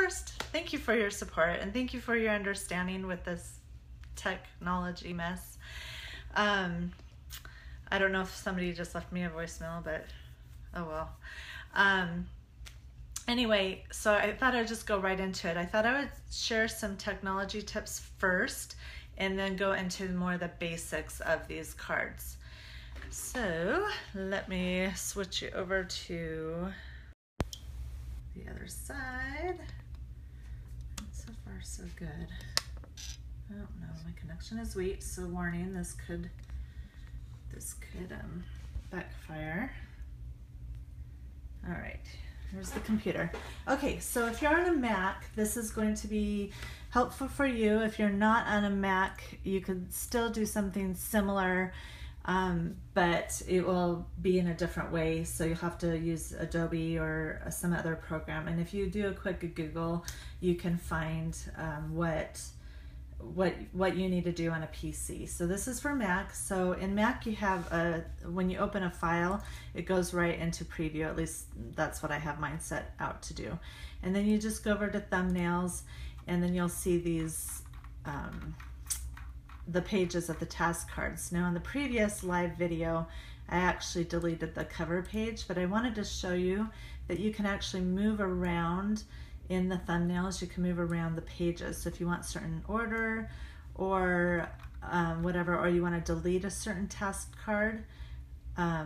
first, thank you for your support and thank you for your understanding with this technology mess. I don't know if somebody just left me a voicemail, but oh well. Anyway, so I thought I'd just go right into it. I thought I would share some technology tips first and then go into more of the basics of these cards. So let me switch you over to the other side. So far so good. I don't know, my connection is weak, so warning, this could backfire. All right, here's the computer. Okay, so if you're on a Mac, this is going to be helpful for you. If you're not on a Mac, you could still do something similar, but it will be in a different way. So you'll have to use Adobe or some other program. And if you do a quick Google, you can find what you need to do on a PC. So this is for Mac. So in Mac you have when you open a file, it goes right into preview. At least that's what I have mine set out to do. And then you just go over to thumbnails, and then you'll see these the pages of the task cards. Now in the previous live video, I actually deleted the cover page, but I wanted to show you that you can actually move around in the thumbnails. You can move around the pages. So if you want certain order or whatever, or you want to delete a certain task card, let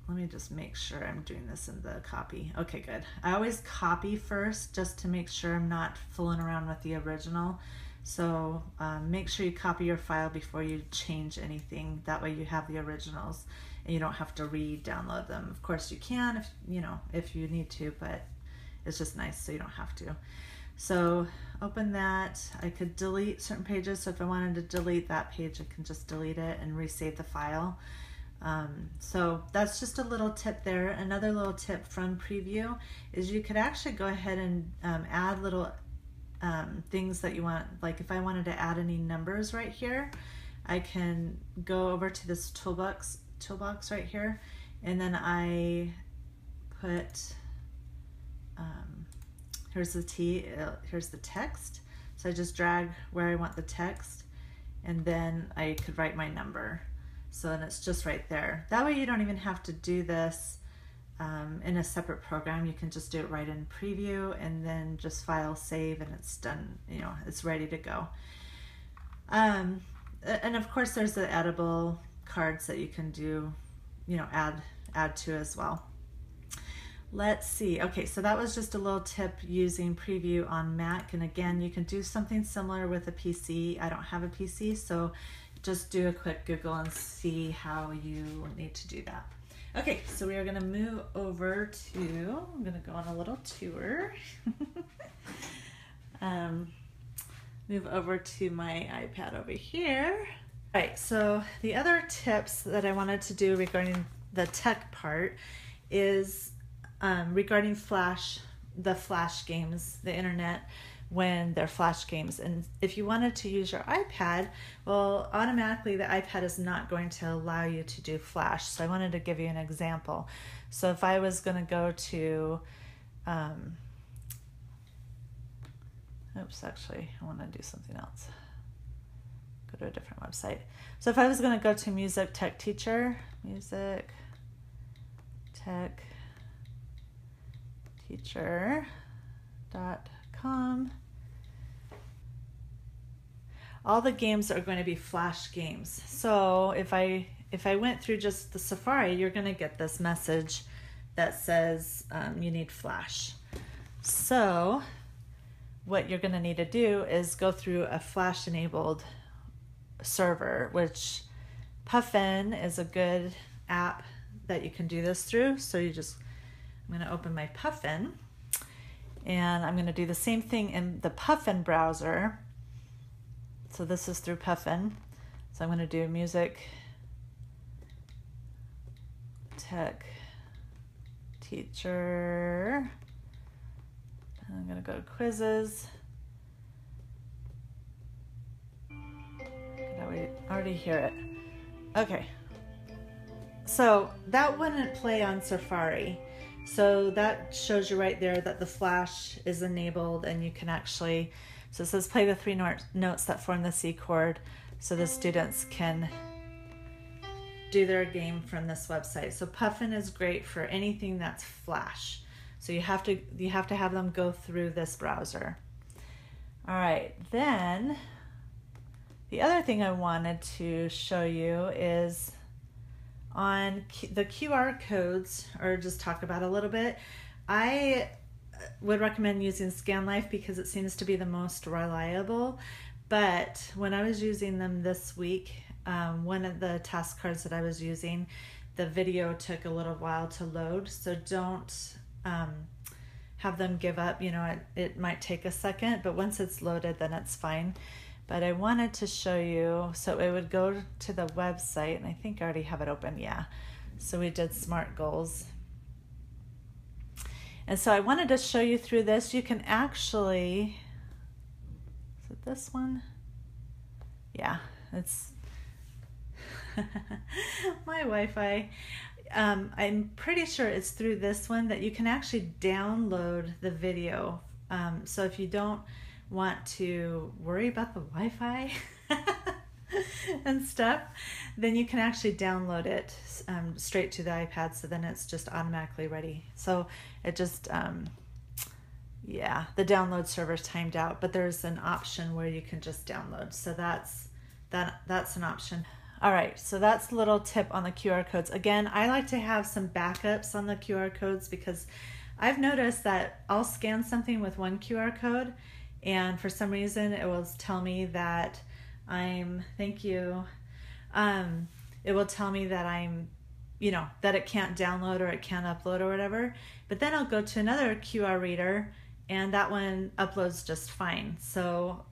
me just make sure I'm doing this in the copy. Okay, good. I always copy first just to make sure I'm not fooling around with the original. So make sure you copy your file before you change anything. That way you have the originals and you don't have to re-download them. Of course you can if you need to, but it's just nice so you don't have to. So open that. I could delete certain pages. So if I wanted to delete that page, I can just delete it and resave the file. So that's just a little tip there. Another little tip from preview is you could actually go ahead and add little things that you want. Like if I wanted to add any numbers right here, I can go over to this toolbox right here, and then I put here's the T, here's the text. So I just drag where I want the text, and then I could write my number. So then it's just right there. That way you don't even have to do this in a separate program. You can just do it right in preview and then just file, save, and it's done. It's ready to go. And of course there's the editable cards that you can do, add to as well. Let's see. Okay, so that was just a little tip using preview on Mac. And again, you can do something similar with a PC. I don't have a PC, so just do a quick Google and see how you need to do that. Okay, so we are going to move over to, I'm going to go on a little tour. Move over to my iPad over here. All right, so the other tips that I wanted to do regarding the tech part is regarding the Flash games, the internet, when they're Flash games. And if you wanted to use your iPad, well, automatically the iPad is not going to allow you to do Flash. So I wanted to give you an example. So if I was going to go to, actually, I want to do something else. Go to a different website. So if I was going to go to Music Tech Teacher, Music Tech Teacher.com. All the games are going to be Flash games. So if I went through just the Safari, you're going to get this message that says you need Flash. So what you're going to need to do is go through a Flash enabled server, which Puffin is a good app that you can do this through. So I'm going to open my Puffin, and I'm going to do the same thing in the Puffin browser. So this is through Puffin. So I'm going to do Music Tech Teacher. I'm going to go to Quizzes. I already hear it. Okay. So that wouldn't play on Safari, So that shows you right there that the flash is enabled, and you can actually, so it says play the three notes that form the C chord, so the students can do their game from this website. So Puffin is great for anything that's flash. So you have to have them go through this browser. All right, then the other thing I wanted to show you is on the QR codes, or just talk about a little bit. I would recommend using ScanLife because it seems to be the most reliable. But when I was using them this week, one of the task cards that I was using, the video took a little while to load. So don't have them give up. You know, it might take a second, but once it's loaded, then it's fine. But I wanted to show you, so it would go to the website, and I think I already have it open, yeah. So we did SMART goals. And so I wanted to show you through this. You can actually, is it this one? Yeah, it's my Wi-Fi. I'm pretty sure it's through this one that you can actually download the video. So if you don't want to worry about the Wi-Fi and stuff, then you can actually download it straight to the iPad, so then it's just automatically ready. So it just, yeah, the download server's timed out, but there's an option where you can just download. So that's an option. All right, so that's a little tip on the QR codes. Again, I like to have some backups on the QR codes because I've noticed that I'll scan something with one QR code, and for some reason it will tell me that thank you. It will tell me that that it can't download or it can't upload or whatever. But then I'll go to another QR reader and that one uploads just fine. So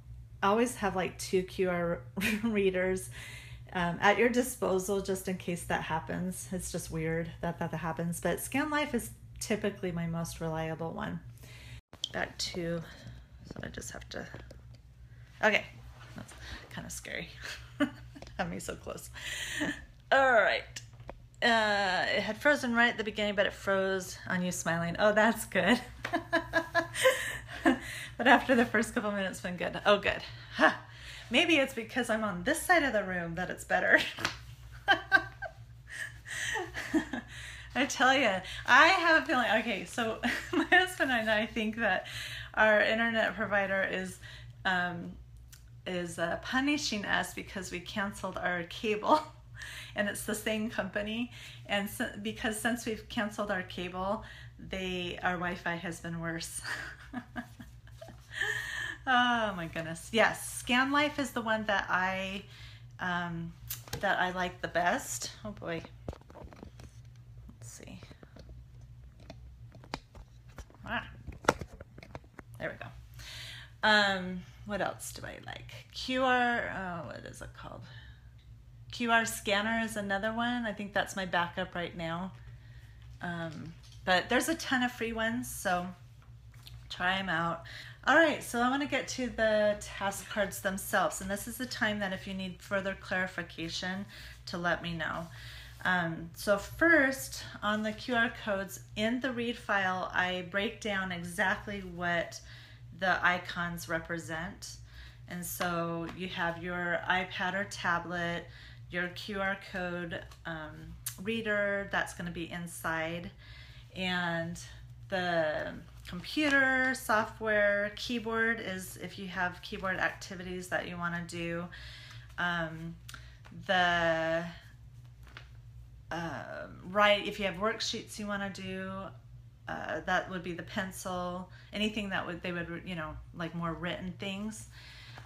I always have like 2 QR readers at your disposal just in case that happens. It's just weird that happens. But ScanLife is typically my most reliable one. Back to, so I just have to, okay, that's kind of scary. Have me so close. All right. It had frozen right at the beginning, but it froze on you smiling. Oh, that's good. But after the first couple minutes, it's been good. Oh, good. Huh. Maybe it's because I'm on this side of the room that it's better. I tell you, I have a feeling, okay, so my husband and I think that our internet provider is punishing us because we canceled our cable, and it's the same company, and so, because since we've canceled our cable, our Wi-Fi has been worse. Oh my goodness. Yes, ScanLife is the one that I like the best. Oh boy. Let's see. There we go. What else do I like? What is it called? QR scanner is another one. I think that's my backup right now. But there's a ton of free ones, so try them out. All right, so I want to get to the task cards themselves, and this is the time that if you need further clarification to let me know. So first, on the QR codes, in the read file, I break down exactly what the icons represent. And so you have your iPad or tablet, your QR code reader, that's going to be inside, and the computer, software, keyboard is if you have keyboard activities that you want to do. If you have worksheets you want to do, that would be the pencil. Anything that they would, like more written things.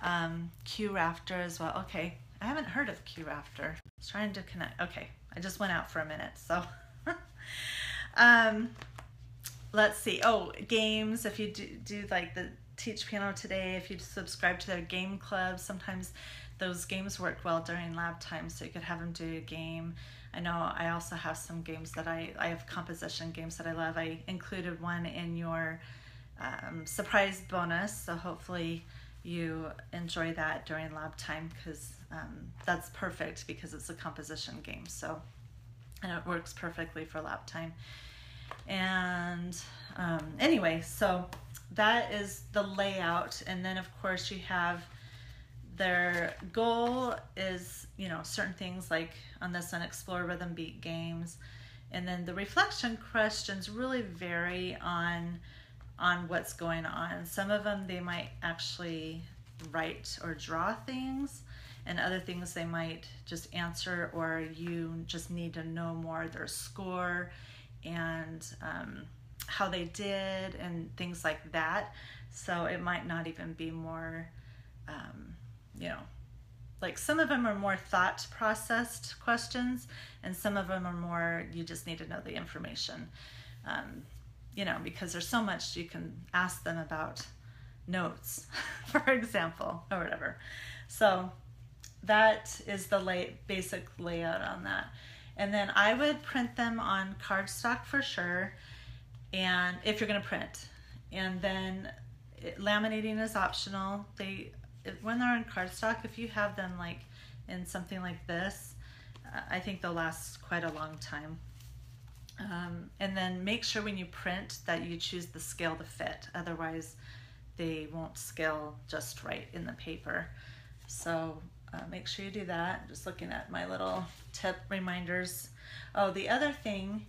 QRafter as well. Okay, I haven't heard of QRafter. I was trying to connect. Okay, I just went out for a minute, so. Let's see. Oh, games. If you do like the Teach Piano Today, if you subscribe to their game club, sometimes those games work well during lab time, so you could have them do a game. I know I also have some games that I have composition games that I love. I included one in your surprise bonus, so hopefully you enjoy that during lab time, because that's perfect because it's a composition game, so, and it works perfectly for lab time. And anyway, so that is the layout. And then of course you have their goal is, you know, certain things like on this one, explore rhythm beat games. And then the reflection questions really vary on what's going on. Some of them they might actually write or draw things, and other things they might just answer, or you just need to know more their score and how they did and things like that. So it might not even be more, you know, like some of them are more thought processed questions, and some of them are more you just need to know the information, you know, because there's so much you can ask them about notes, for example, or whatever. So that is the basic layout on that. And then I would print them on cardstock for sure, and if you're going to print. And then laminating is optional. When they're on cardstock, if you have them like in something like this, I think they'll last quite a long time. And then make sure when you print that you choose the scale to fit. Otherwise, they won't scale just right in the paper. So make sure you do that. I'm just looking at my little tip reminders. Oh, the other thing,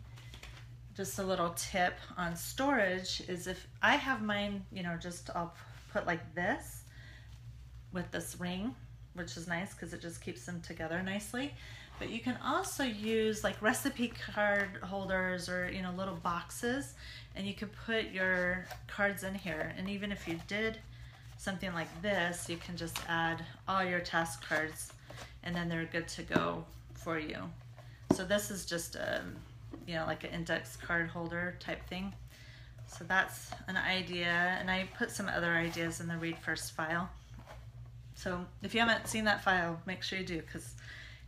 just a little tip on storage, is if I have mine, you know, just I'll put like this with this ring, which is nice because it just keeps them together nicely. But you can also use like recipe card holders or, you know, little boxes, and you can put your cards in here. And even if you did something like this, you can just add all your task cards and then they're good to go for you. So this is just a, you know, like an index card holder type thing. So that's an idea, and I put some other ideas in the Read First file. So if you haven't seen that file, make sure you do, because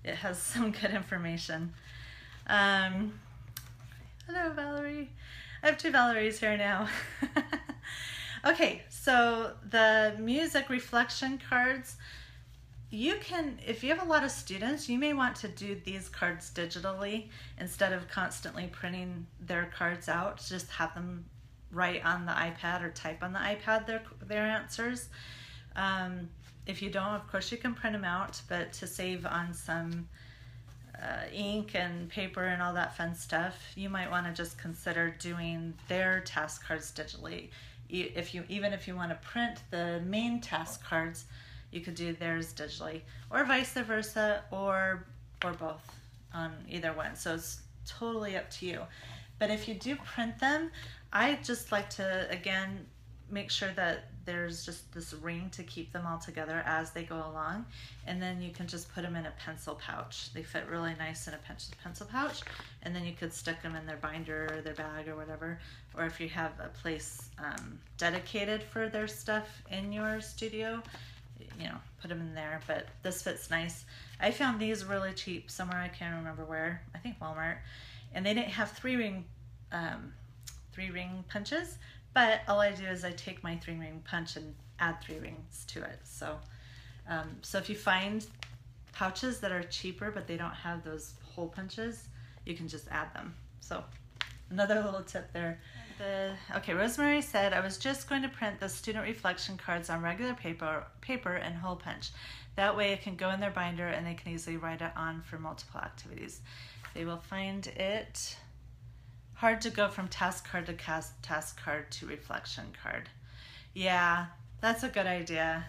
it has some good information. Hello, Valerie. I have two Valeries here now. Okay, so the music reflection cards, you can, if you have a lot of students, you may want to do these cards digitally instead of constantly printing their cards out. Just have them write on the iPad or type on the iPad their answers. If you don't, of course you can print them out, but to save on some ink and paper and all that fun stuff, you might want to just consider doing their task cards digitally. Even if you want to print the main task cards, you could do theirs digitally, or vice versa, or both on either one. So it's totally up to you. But if you do print them, I just like to, again, make sure that there's just this ring to keep them all together as they go along, and then you can just put them in a pencil pouch. They fit really nice in a pencil pouch, and then you could stick them in their binder or their bag or whatever, or if you have a place dedicated for their stuff in your studio, you know, put them in there. But this fits nice. I found these really cheap somewhere, I can't remember where, I think Walmart, and they didn't have three ring punches. But all I do is I take my 3-ring punch and add 3 rings to it. So, so if you find pouches that are cheaper but they don't have those hole punches, you can just add them. So another little tip there. Okay, Rosemary said, I was just going to print the student reflection cards on regular paper and hole punch. That way it can go in their binder and they can easily write it on for multiple activities. They will find it hard to go from task card to task card to reflection card. Yeah, that's a good idea.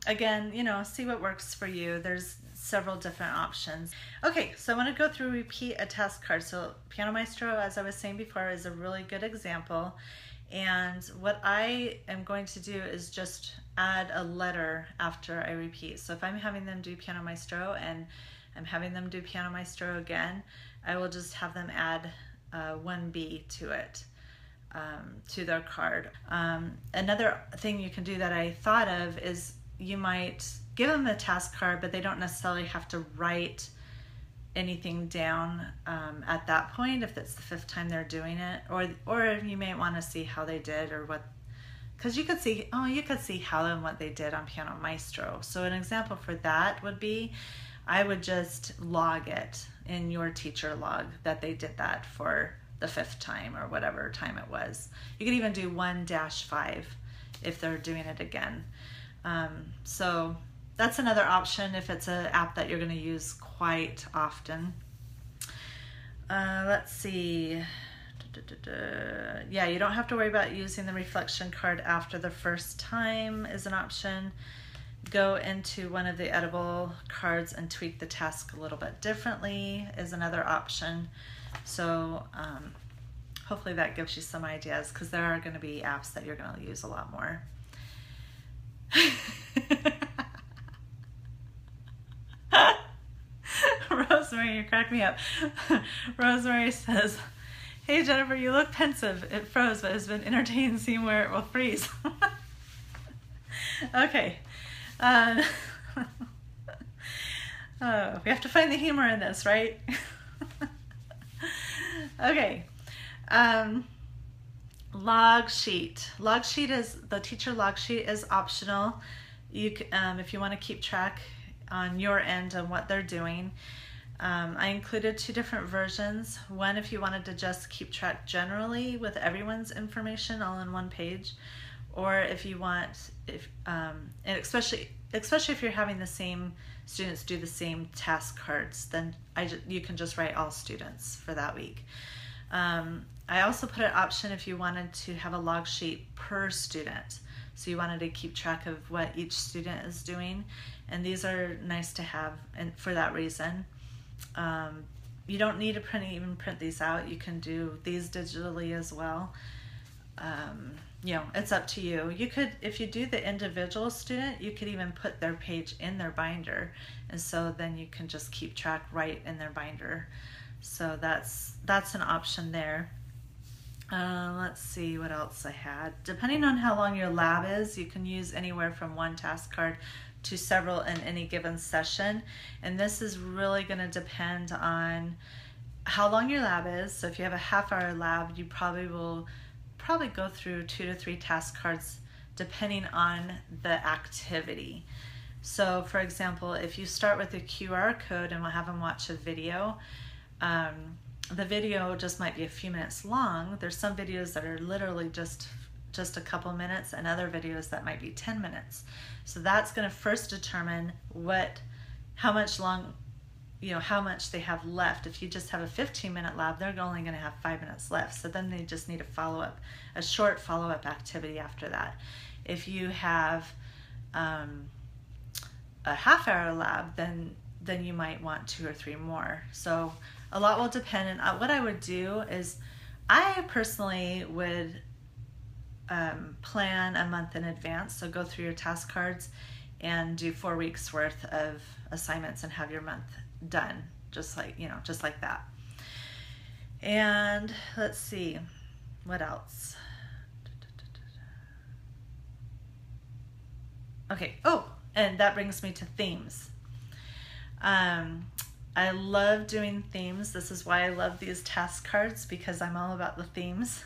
Again, you know, see what works for you. There's several different options. Okay, so I want to go through repeat a task card. So Piano Maestro, as I was saying before, is a really good example. And what I am going to do is just add a letter after I repeat. So if I'm having them do Piano Maestro and I'm having them do Piano Maestro again, I will just have them add 1B to it, to their card. Another thing you can do that I thought of is you might give them a task card, but they don't necessarily have to write anything down at that point if it's the 5th time they're doing it, or you may want to see how they did or what, because you could see how and what they did on Piano Maestro. So an example for that would be, I would just log it in your teacher log that they did that for the 5th time or whatever time it was. You could even do 1-5 if they're doing it again. So that's another option if it's an app that you're going to use quite often. Let's see. Yeah, you don't have to worry about using the reflection card after the first time is an option. Go into one of the editable cards and tweak the task a little bit differently is another option. So hopefully that gives you some ideas, because there are going to be apps that you're going to use a lot more. Rosemary, you crack me up. Rosemary says, "Hey Jennifer, you look pensive. It froze, but it's been entertaining seeing where it will freeze." Okay. Oh, we have to find the humor in this, right? Okay. Log sheet. The teacher log sheet is optional. You if you want to keep track on your end on what they're doing. I included 2 different versions. One if you wanted to just keep track generally with everyone's information all in one page, or if you want, and especially if you're having the same students do the same task cards, then you can just write all students for that week. I also put an option if you wanted to have a log sheet per student. So you wanted to keep track of what each student is doing, and these are nice to have, and for that reason. You don't need to print these out. You can do these digitally as well. You know, it's up to you. You could, if you do the individual student, you could even put their page in their binder, and so then you can just keep track right in their binder. So that's an option there. Let's see what else I had. Depending on how long your lab is, you can use anywhere from 1 task card to several in any given session, and this is really going to depend on how long your lab is. So if you have a half-hour lab, you will go through 2 to 3 task cards depending on the activity. So for example, if you start with a QR code and we'll have them watch a video, the video just might be a few minutes long. There's some videos that are literally just a couple minutes, and other videos that might be 10 minutes. So that's going to first determine how much they have left. If you just have a 15-minute lab, they're only going to have 5 minutes left. So then they just need a short follow-up activity after that. If you have a half-hour lab, then you might want 2 or 3 more. So a lot will depend. And what I would do is, I personally would plan a month in advance. So go through your task cards and do 4 weeks worth of assignments and have your month done, just like that. And let's see, what else? Okay. Oh, and that brings me to themes. I love doing themes. This is why I love these task cards, because I'm all about the themes.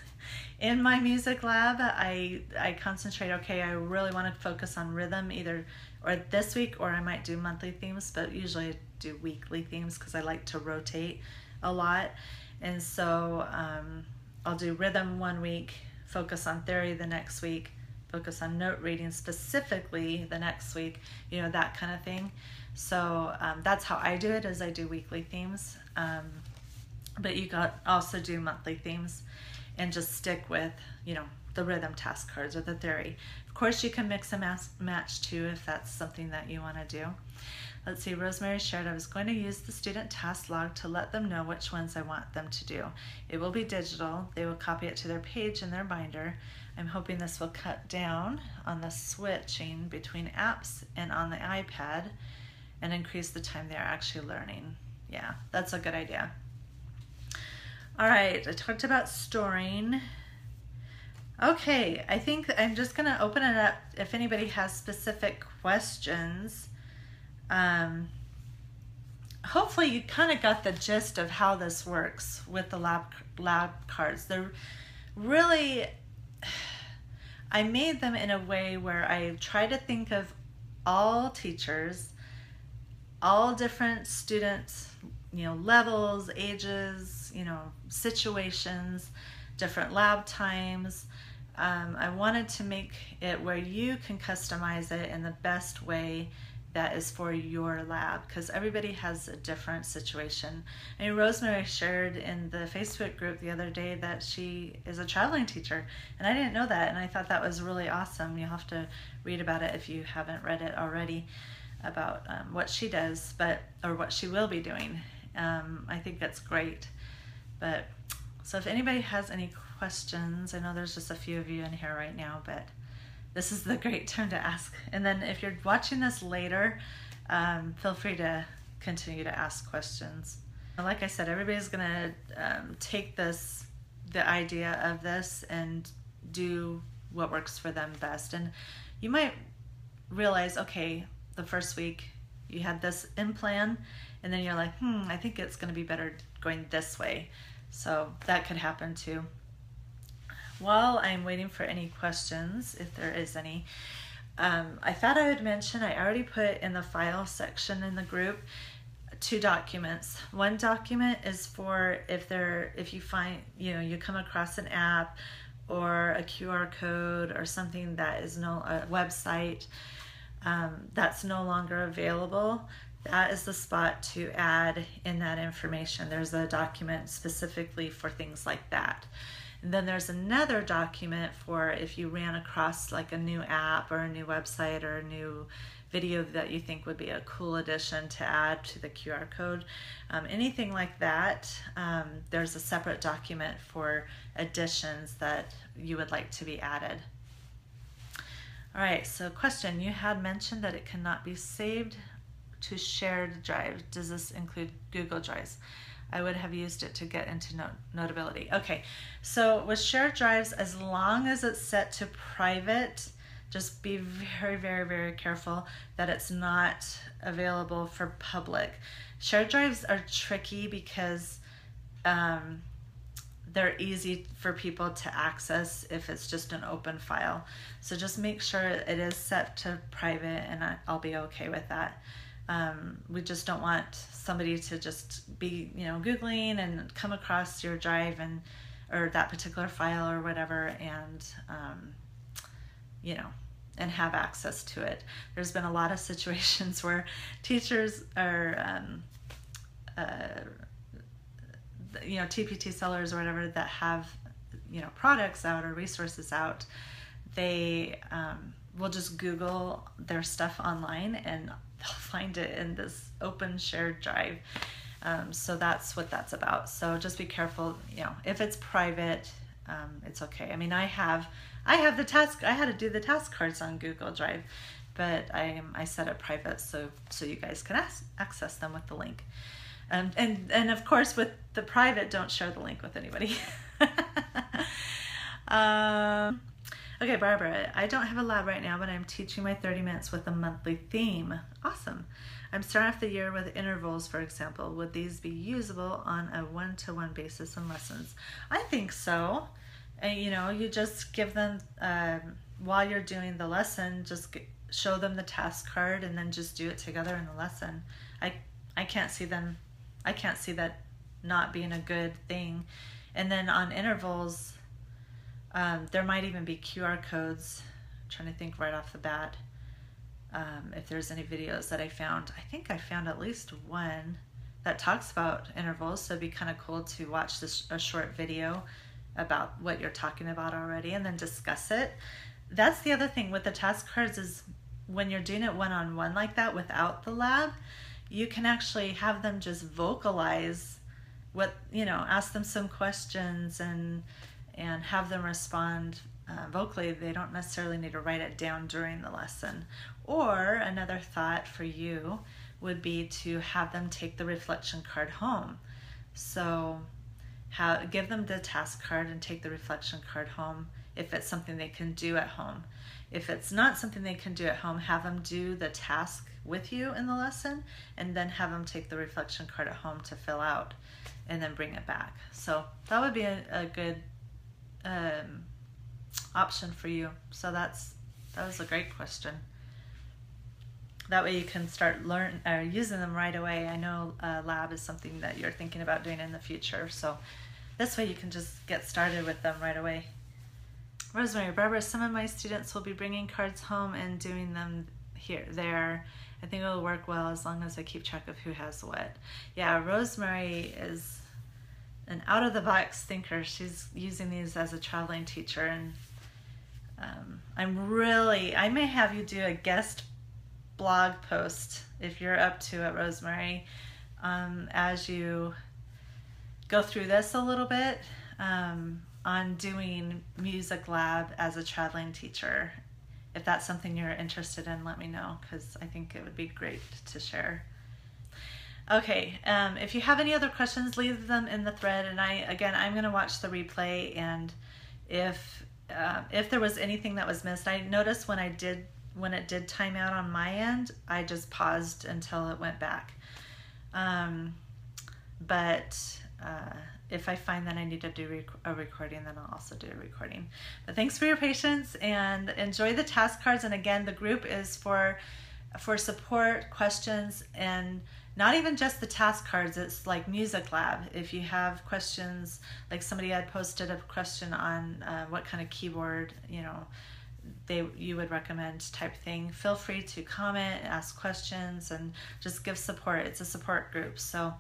In my music lab, I concentrate, okay, I really want to focus on rhythm or this week, or I might do monthly themes, but usually I do weekly themes because I like to rotate a lot. And so I'll do rhythm 1 week, focus on theory the next week, focus on note reading specifically the next week, that kind of thing. So that's how I do it, is I do weekly themes. But you got also do monthly themes and just stick with, the rhythm task cards or the theory. Of course, you can mix and match too if that's something that you want to do. Let's see, Rosemary shared, I was going to use the student task log to let them know which ones I want them to do. It will be digital. They will copy it to their page in their binder. I'm hoping this will cut down on the switching between apps and on the iPad and increase the time they're actually learning. Yeah, that's a good idea. All right, I talked about storing. Okay, I think I'm just gonna open it up if anybody has specific questions. Hopefully you kind of got the gist of how this works with the lab cards. They're really, I made them in a way where I try to think of all teachers, all different students, levels, ages, you know, situations, different lab times. I wanted to make it where you can customize it in the best way that is for your lab, because everybody has a different situation. I mean, Rosemary shared in the Facebook group the other day that she is a traveling teacher, and I didn't know that, and I thought that was really awesome. You'll have to read about it if you haven't read it already, about what she does, or what she will be doing. I think that's great. But so if anybody has any questions, I know there's just a few of you in here right now, but this is the great time to ask. And then if you're watching this later, feel free to continue to ask questions. Like I said, everybody's gonna take the idea of this and do what works for them best. And you might realize, okay, the first week you had this in plan, and then you're like, I think it's gonna be better going this way. So that could happen too. While I'm waiting for any questions, if there is any, I thought I would mention, I already put in the file section in the group 2 documents. One document is for if you find, you know, you come across an app or a QR code or something that is a website that's no longer available. That is the spot to add in that information. There's a document specifically for things like that. And then there's another document for if you ran across like a new app or a new website or a new video that you think would be a cool addition to add to the QR code. Anything like that, there's a separate document for additions that you would like to be added. All right, so question, you had mentioned that it cannot be saved to shared drive. Does this include Google Drives? I would have used it to get into Notability. Okay, so with shared drives, as long as it's set to private, just be very, very, very careful that it's not available for public. Shared drives are tricky because they're easy for people to access if it's just an open file. So just make sure it is set to private, and I'll be okay with that. We just don't want somebody to just be, you know, Googling and come across your drive or that particular file or whatever, and you know, and have access to it. There's been a lot of situations where teachers are, you know, TPT sellers or whatever that have, you know, products out or resources out. They will just Google their stuff online and they'll find it in this open shared drive. So that's what that's about. So just be careful, you know, if it's private, it's okay. I mean, I have the task, I had to do the task cards on Google Drive, but I set it private so you guys can access them with the link. And of course with the private, don't share the link with anybody. Okay, Barbara, I don't have a lab right now, but I'm teaching my 30 minutes with a monthly theme. Awesome. I'm starting off the year with intervals, for example. Would these be usable on a one-to-one basis in lessons? I think so. And, you know, you just give them, while you're doing the lesson, just show them the task card and then just do it together in the lesson. I can't see that not being a good thing. And then on intervals, there might even be QR codes. I'm trying to think right off the bat if there's any videos that I found. I think I found at least one that talks about intervals, so it'd be kind of cool to watch a short video about what you're talking about already and then discuss it. That's the other thing with the task cards, is when you're doing it one-on-one like that without the lab, you can actually have them just vocalize what, you know, ask them some questions and have them respond vocally. They don't necessarily need to write it down during the lesson. Or another thought for you would be to have them take the reflection card home. So give them the task card and take the reflection card home if it's something they can do at home. If it's not something they can do at home, have them do the task with you in the lesson and then have them take the reflection card at home to fill out and then bring it back. So that would be a good option for you. So that was a great question. That way you can start using them right away. I know lab is something that you're thinking about doing in the future, so this way you can just get started with them right away. Rosemary, Barbara, some of my students will be bringing cards home and doing them there. I think it will work well as long as I keep track of who has what. Yeah, Rosemary is an out-of-the-box thinker. She's using these as a traveling teacher, and I may have you do a guest blog post if you're up to it, Rosemary, as you go through this a little bit, on doing music lab as a traveling teacher. If that's something you're interested in, let me know, because I think it would be great to share. Okay, if you have any other questions, leave them in the thread, and I'm going to watch the replay, and if there was anything that was missed, I noticed when it did time out on my end, I just paused until it went back. If I find that I need to do a recording, then I'll also do a recording. But thanks for your patience, and enjoy the task cards. And again, the group is for support, questions, and not even just the task cards. It's like music lab. If you have questions, like somebody had posted a question on what kind of keyboard you would recommend type thing, feel free to comment, ask questions, and just give support. It's a support group. So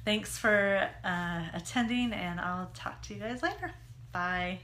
thanks for attending, and I'll talk to you guys later. Bye.